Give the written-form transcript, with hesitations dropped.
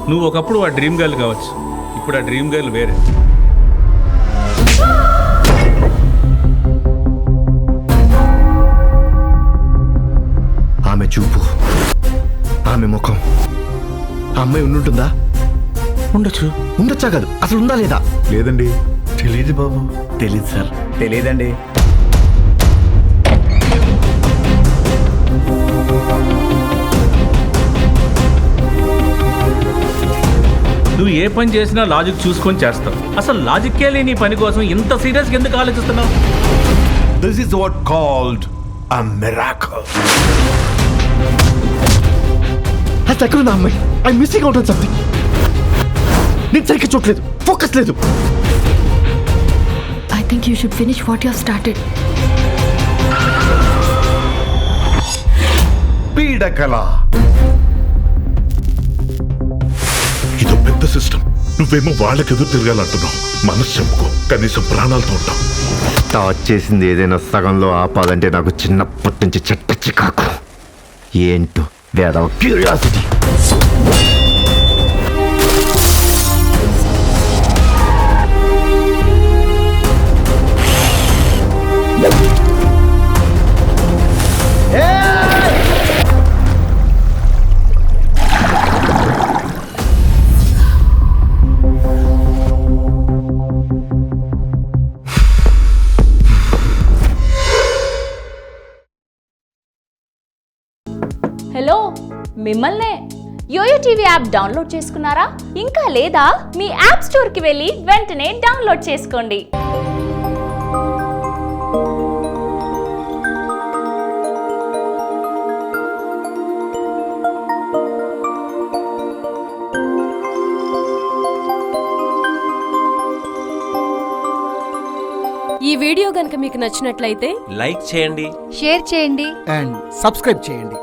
నువ్వు ఒకప్పుడు ఆ డ్రీమ్ గర్ల్ కావచ్చు, ఇప్పుడు ఆ డ్రీమ్ గర్ల్ వేరే. ఆమె చూపు, ఆమె ముఖం, ఆ అమ్మాయి ఉండుంటుందా? ఉండొచ్చు. ఉండొచ్చా కాదు, అసలు ఉందా లేదా? లేదండి, తెలియదు బాబు. తెలీదు సార్. తెలియదండి. నువ్వు ఏ పని చేసినా లాజిక్ చూసుకొని చేస్తావు. అసలు లాజిక్కే లేని పని కోసం ఇంత సీరియస్గా ఎందుకు ఆలోచిస్తున్నావు? This is what called a miracle. అది ఎక్కడ నా అమ్మాయి? I missing out on something. నేను సరిగ్గా చూడలేదు, ఫోకస్ లేదు. I think you should finish what you have started. పీడకల. ఇదో పెద్ద సిస్టమ్. నువ్వేమో వాళ్ళకి ఎదురు తిరగాలంటున్నావు. మనసు చెప్పుకో, కనీసం ప్రాణాలతో ఉంటావు. స్టార్ట్ చేసింది ఏదైనా సగంలో ఆపాలంటే నాకు చిన్నప్పటి నుంచి చెట్ట చికాకు. ఏంటో వేద క్యూరియాసిటీ. హలో, మిమ్మల్నే. యోయో టీవీ యాప్ డౌన్లోడ్ చేసుకున్నారా? ఇంకా లేదా? మీ యాప్ స్టోర్కి వెళ్ళి వెంటనే డౌన్లోడ్ చేసుకోండి. ఈ వీడియో గనుక మీకు నచ్చినట్లయితే లైక్ చేయండి, షేర్ చేయండి అండ్ సబ్స్క్రైబ్ చేయండి.